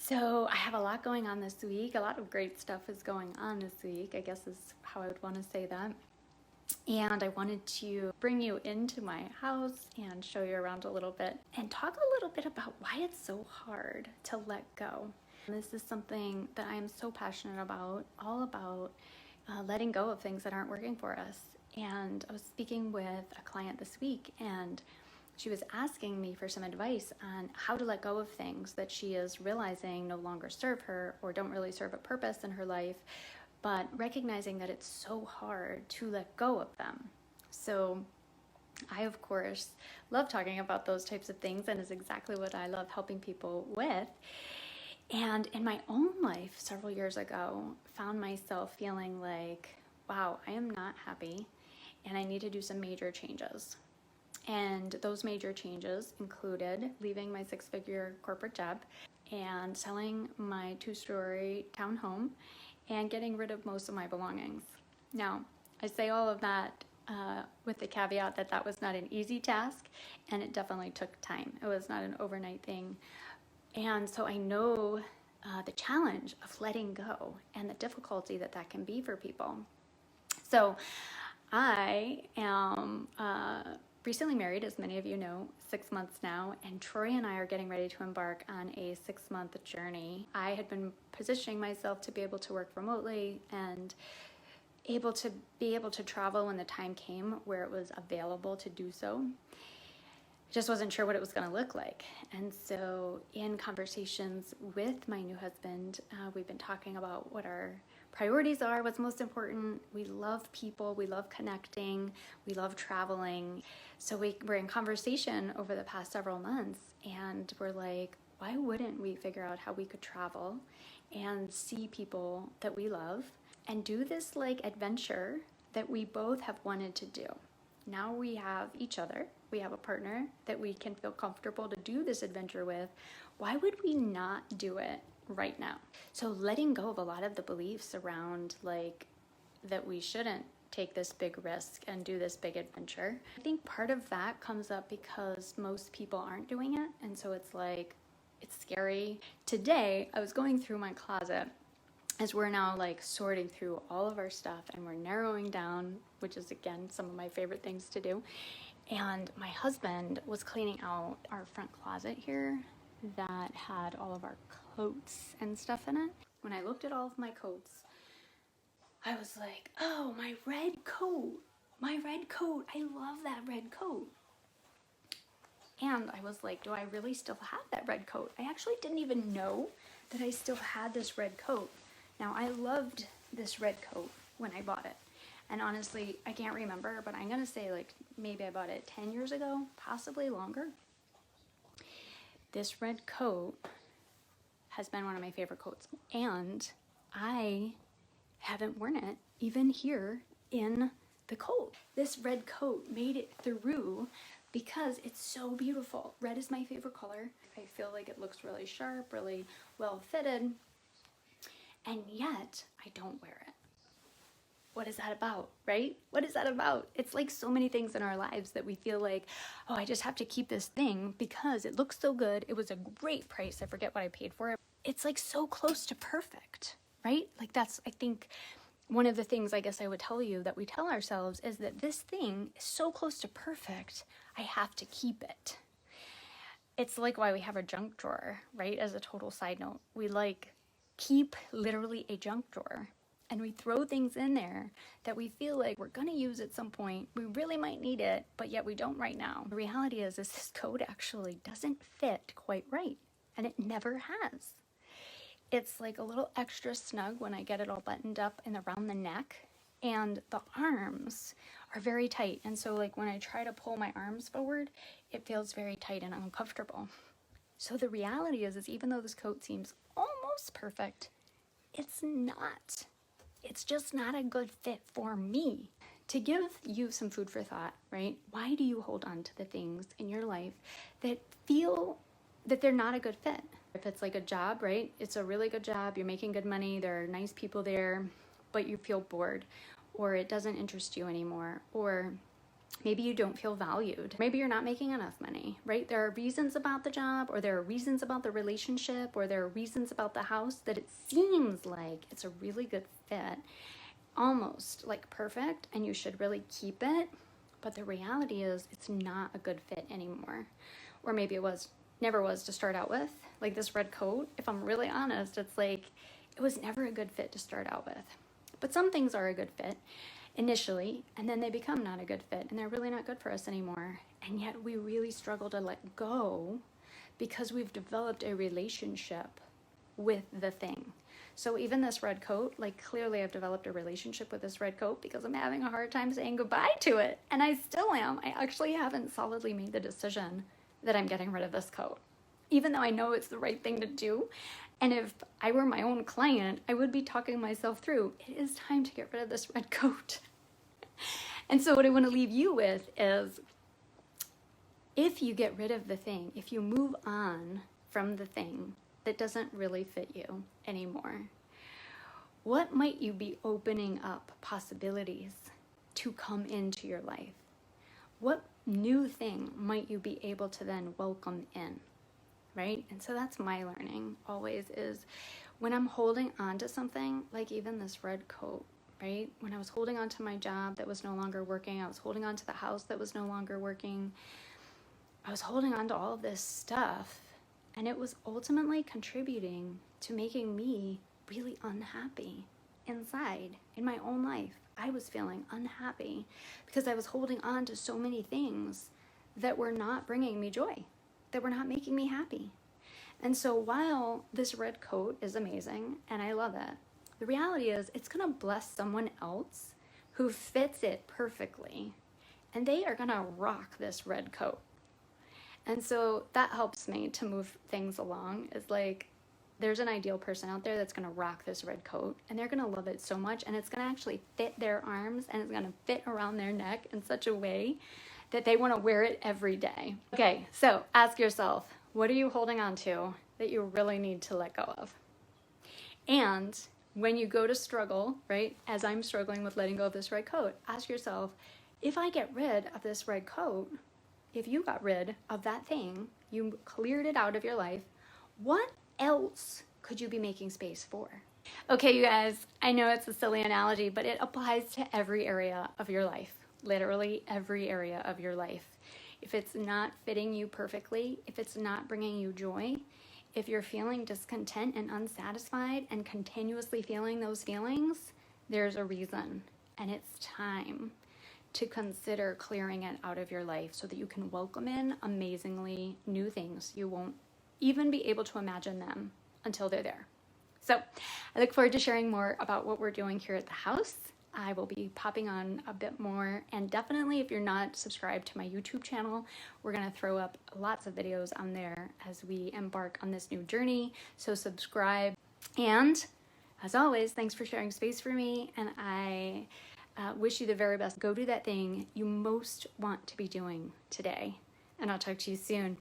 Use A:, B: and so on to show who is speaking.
A: So I have a lot going on this week. A lot of great stuff is going on this week, I guess is how I would want to say that. And I wanted to bring you into my house and show you around a little bit and talk a little bit about why it's so hard to let go. This is something that I am so passionate about, all about letting go of things that aren't working for us. And I was speaking with a client this week, and she was asking me for some advice on how to let go of things that she is realizing no longer serve her or don't really serve a purpose in her life, but recognizing that it's so hard to let go of them. So I, of course, love talking about those types of things, and is exactly what I love helping people with. And in my own life several years ago, found myself feeling like, wow, I am not happy and I need to do some major changes. And those major changes included leaving my six-figure corporate job and selling my two-story townhome and getting rid of most of my belongings. Now, I say all of that with the caveat that that was not an easy task, and it definitely took time. It was not an overnight thing. And so I know the challenge of letting go and the difficulty that that can be for people. So I am recently married, as many of you know, 6 months now, and Troy and I are getting ready to embark on a 6-month journey. I had been positioning myself to be able to work remotely and able to travel when the time came where it was available to do so. Just wasn't sure what it was going to look like. And so in conversations with my new husband, we've been talking about what our priorities are, what's most important. We love people, we love connecting, we love traveling. So we're in conversation over the past several months, and we're like, why wouldn't we figure out how we could travel and see people that we love and do this like adventure that we both have wanted to do? Now we have each other, we have a partner that we can feel comfortable to do this adventure with. Why would we not do it right now? So letting go of a lot of the beliefs around like that we shouldn't take this big risk and do this big adventure. I think part of that comes up because most people aren't doing it, and so it's like, it's scary. Today, I was going through my closet as we're now like sorting through all of our stuff and we're narrowing down, which is again some of my favorite things to do. And my husband was cleaning out our front closet here that had all of our coats and stuff in it. When I looked at all of my coats, I was like, oh, my red coat, I love that red coat. And I was like, do I really still have that red coat? I actually didn't even know that I still had this red coat. Now, I loved this red coat when I bought it. And honestly, I can't remember, but I'm going to say like maybe I bought it 10 years ago, possibly longer. This red coat has been one of my favorite coats. And I haven't worn it even here in the cold. This red coat made it through because it's so beautiful. Red is my favorite color. I feel like it looks really sharp, really well fitted. And yet, I don't wear it. What is that about, right? What is that about? It's like so many things in our lives that we feel like, oh, I just have to keep this thing because it looks so good. It was a great price. I forget what I paid for it. It's like so close to perfect, right? Like that's, I think, one of the things I guess I would tell you that we tell ourselves is that this thing is so close to perfect, I have to keep it. It's like why we have a junk drawer, right? As a total side note, we like keep literally a junk drawer, and we throw things in there that we feel like we're gonna use at some point. We really might need it, but yet we don't right now. The reality is this coat actually doesn't fit quite right, and it never has. It's like a little extra snug when I get it all buttoned up and around the neck, and the arms are very tight. And so like when I try to pull my arms forward, it feels very tight and uncomfortable. So the reality is even though this coat seems almost perfect, it's not. It's just not a good fit for me. To give you some food for thought, right? Why do you hold on to the things in your life that feel that they're not a good fit? If it's like a job, right? It's a really good job, you're making good money, there are nice people there, but you feel bored, or it doesn't interest you anymore, or Maybe you don't feel valued. Maybe you're not making enough money, right? There are reasons about the job, or there are reasons about the relationship, or there are reasons about the house that it seems like it's a really good fit, almost like perfect, and you should really keep it. But the reality is it's not a good fit anymore. Or maybe it never was to start out with. Like this red coat, if I'm really honest, it's like it was never a good fit to start out with. But some things are a good fit initially, and then they become not a good fit, and they're really not good for us anymore. And yet we really struggle to let go because we've developed a relationship with the thing. So even this red coat, like clearly I've developed a relationship with this red coat because I'm having a hard time saying goodbye to it. And I still am. I actually haven't solidly made the decision that I'm getting rid of this coat, even though I know it's the right thing to do. And if I were my own client, I would be talking myself through, it is time to get rid of this red coat. And so what I want to leave you with is, if you get rid of the thing, if you move on from the thing that doesn't really fit you anymore, what might you be opening up possibilities to come into your life? What new thing might you be able to then welcome in, right? And so that's my learning always, is when I'm holding on to something, like even this red coat, right? When I was holding on to my job that was no longer working, I was holding on to the house that was no longer working, I was holding on to all of this stuff, and it was ultimately contributing to making me really unhappy inside in my own life. I was feeling unhappy because I was holding on to so many things that were not bringing me joy, that were not making me happy. And so while this red coat is amazing and I love it, the reality is it's going to bless someone else who fits it perfectly, and they are going to rock this red coat. And so that helps me to move things along. It's like, there's an ideal person out there that's going to rock this red coat, and they're going to love it so much, and it's going to actually fit their arms, and it's going to fit around their neck in such a way that they want to wear it every day. Okay, so ask yourself, what are you holding on to that you really need to let go of? And when you go to struggle, right, as I'm struggling with letting go of this red coat, ask yourself, if I get rid of this red coat, if you got rid of that thing, you cleared it out of your life, what else could you be making space for? Okay, you guys, I know it's a silly analogy, but it applies to every area of your life, literally every area of your life. If it's not fitting you perfectly, if it's not bringing you joy, if you're feeling discontent and unsatisfied and continuously feeling those feelings, there's a reason, and it's time to consider clearing it out of your life so that you can welcome in amazingly new things. You won't even be able to imagine them until they're there. So I look forward to sharing more about what we're doing here at the house. I will be popping on a bit more, and definitely if you're not subscribed to my YouTube channel, we're going to throw up lots of videos on there as we embark on this new journey. So subscribe, and as always, thanks for sharing space for me, and I wish you the very best. Go do that thing you most want to be doing today, and I'll talk to you soon.